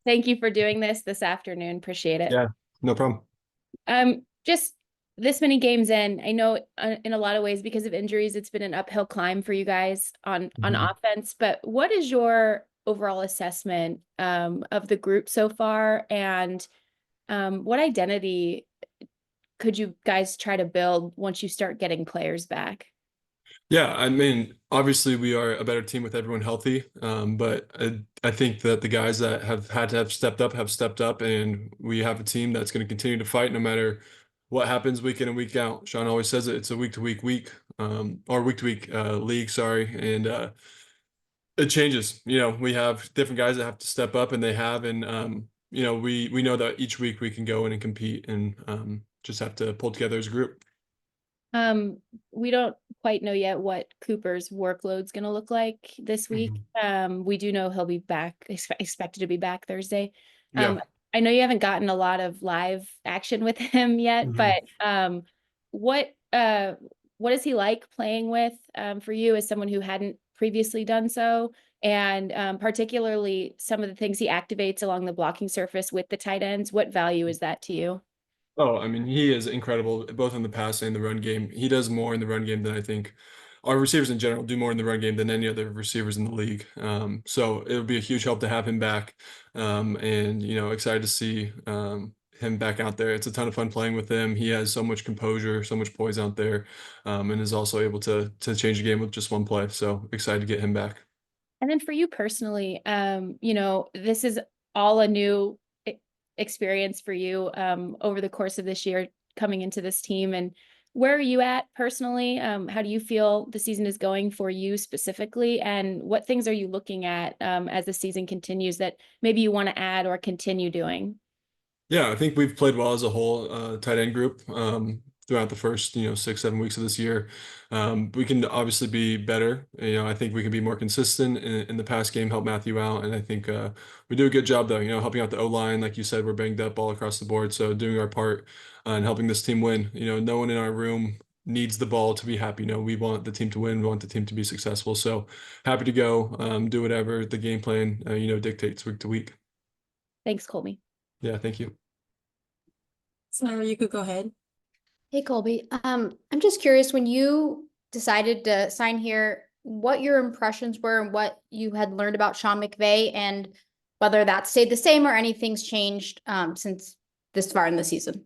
Thank you for doing this afternoon. Appreciate it. Yeah, no problem. Just this many games in, I know in a lot of ways because of injuries, it's been an uphill climb for you guys on Mhm. offense. But what is your overall assessment of the group so far, and what identity could you guys try to build once you start getting players back? Yeah, I mean, obviously we are a better team with everyone healthy, but I think that the guys that have had to have stepped up, and we have a team that's going to continue to fight no matter what happens week in and week out. Sean always says it's a week to week league, sorry, and it changes. We have different guys that have to step up, and they have, and we know that each week we can go in and compete, and just have to pull together as a group. Um, we don't quite know yet what Cooper's workload's going to look like this week. Mhm. We do know he'll be back, expected to be back Thursday. Yeah. I know you haven't gotten a lot of live action with him yet, Mhm. but what uh, what is he like playing with for you as someone who hadn't previously done so? And particularly some of the things he activates along the blocking surface with the tight ends. What value is that to you? Oh, I mean, he is incredible both in the pass and the run game. He does more in the run game than I think our receivers in general do more in the run game than any other receivers in the league. So it would be a huge help to have him back. And excited to see him back out there. It's a ton of fun playing with him. He has so much composure, so much poise out there, and is also able to change the game with just one play. So excited to get him back. And then for you personally, this is all a new experience for you over the course of this year coming into this team. And where are you at personally? How do you feel the season is going for you specifically? And what things are you looking at as the season continues that maybe you want to add or continue doing? Yeah, I think we've played well as a whole tight end group throughout the first 6, 7 weeks of this year. We can obviously be better. I think we can be more consistent in the pass game, help Matthew out, and I think we do a good job though. Helping out the O line, like you said, we're banged up all across the board, so doing our part and helping this team win. No one in our room needs the ball to be happy. We want the team to win. We want the team to be successful. So happy to go do whatever the game plan dictates week to week. Thanks, Colby. Yeah, thank you. Sarah, you could go ahead. Hey, Colby. I'm just curious, when you decided to sign here, what your impressions were and what you had learned about Sean McVay, and whether that stayed the same or anything's changed since this far in the season.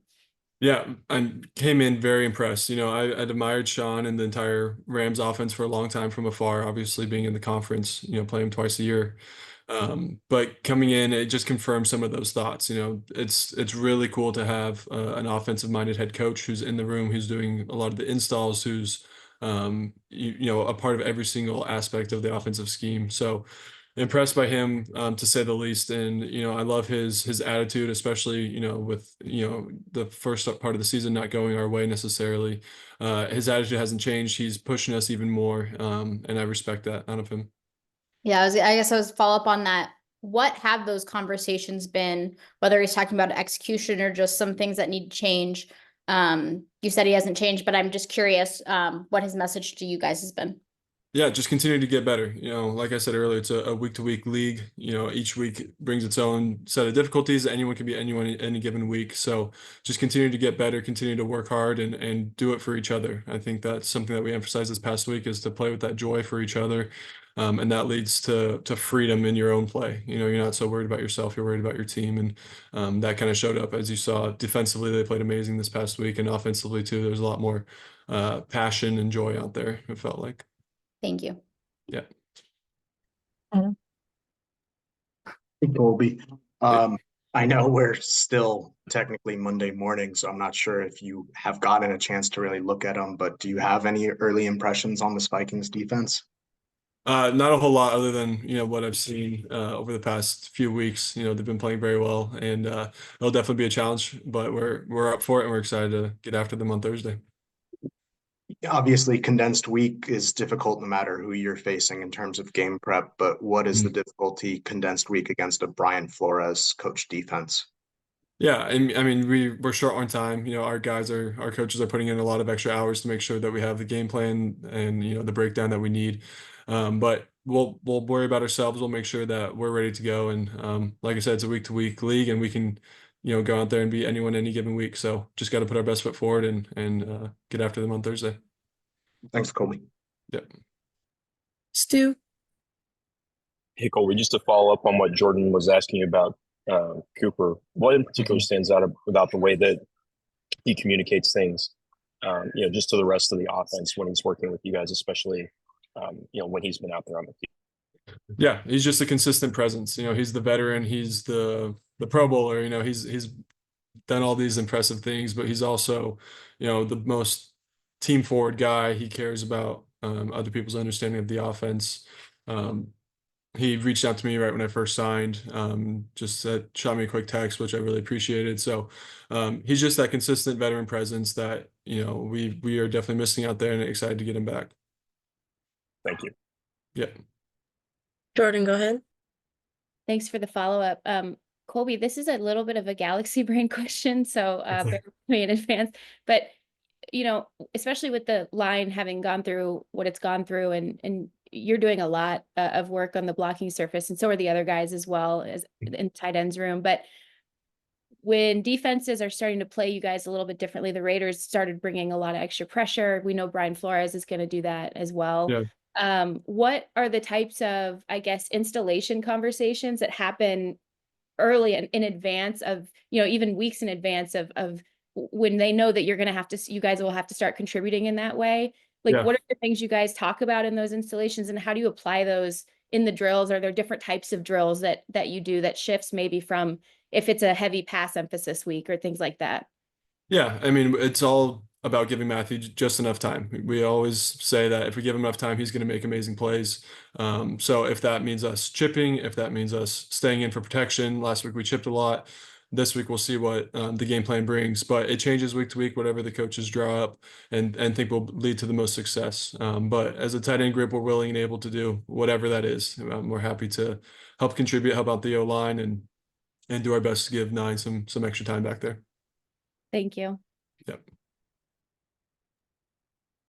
Yeah, I came in very impressed. I'd admired Sean and the entire Rams offense for a long time from afar, obviously being in the conference, playing him twice a year. But coming in, it just confirmed some of those thoughts. It's really cool to have an offensive-minded head coach who's in the room, who's doing a lot of the installs, who's a part of every single aspect of the offensive scheme. So impressed by him, to say the least. And I love his attitude, especially with the first part of the season not going our way necessarily. His attitude hasn't changed. He's pushing us even more, and I respect that out of him. Yeah, I guess I was follow up on that. What have those conversations been, whether he's talking about execution or just some things that need to change? You said he hasn't changed, but I'm just curious what his message to you guys has been. Yeah, just continue to get better. Like I said earlier, it's a week to week league. Each week brings its own set of difficulties. Anyone can be anyone any given week. So just continue to get better, continue to work hard, and do it for each other. I think that's something that we emphasized this past week, is to play with that joy for each other. And that leads to freedom in your own play. You're not so worried about yourself, you're worried about your team. And that kind of showed up, as you saw. Defensively, they played amazing this past week, and offensively too. There's a lot more passion and joy out there, it felt like. Thank you. Yeah. Adam? Hey, Colby. Hey. I know we're still technically Monday morning, so I'm not sure if you have gotten a chance to really look at them, but do you have any early impressions on the Vikings defense? Not a whole lot other than, what I've seen over the past few weeks. They've been playing very well, and it'll definitely be a challenge, but we're up for it, and we're excited to get after them on Thursday. Obviously, condensed week is difficult no matter who you're facing in terms of game prep, but what is the difficulty condensed week against a Brian Flores coach defense? Yeah, and I mean we're short on time. Our coaches are putting in a lot of extra hours to make sure that we have the game plan and the breakdown that we need. But we'll worry about ourselves. We'll make sure that we're ready to go. And like I said, it's a week to week league, and we can, go out there and beat anyone any given week. So just got to put our best foot forward and get after them on Thursday. Thanks, Colby. Yep. Stu? Hey, Colby, just to follow up on what Jordan was asking about Cooper, what in particular stands out about the way that he communicates things, just to the rest of the offense when he's working with you guys, especially, when he's been out there on the field? Yeah, he's just a consistent presence. He's the veteran. He's the Pro Bowler. He's done all these impressive things, but he's also, the most team forward guy. He cares about other people's understanding of the offense. He reached out to me right when I first signed, shot me a quick text, which I really appreciated. So he's just that consistent veteran presence that, we are definitely missing out there, and excited to get him back. Thank you. Yeah. Jordan, go ahead. Thanks for the follow-up. Colby, this is a little bit of a galaxy brain question, so bear with me in advance. But, especially with the line having gone through what it's gone through, and you're doing a lot of work on the blocking surface, and so are the other guys as well as in tight ends room. But when defenses are starting to play you guys a little bit differently, the Raiders started bringing a lot of extra pressure. We know Brian Flores is going to do that as well. Yeah. What are the types of, I guess, installation conversations that happen early in advance of, even weeks in advance of when they know that you guys will have to start contributing in that way? Like, Yeah. what are the things you guys talk about in those installations, and how do you apply those in the drills? Are there different types of drills that you do that shifts maybe from if it's a heavy pass emphasis week or things like that? Yeah, I mean, it's all about giving Matthew just enough time. We always say that if we give him enough time, he's going to make amazing plays. So if that means us chipping, if that means us staying in for protection, last week we chipped a lot. This week we'll see what the game plan brings, but it changes week to week, whatever the coaches draw up and think will lead to the most success. But as a tight end group, we're willing and able to do whatever that is. We're happy to help contribute, help out the O-line, and do our best to give Nine some extra time back there. Thank you. Yep.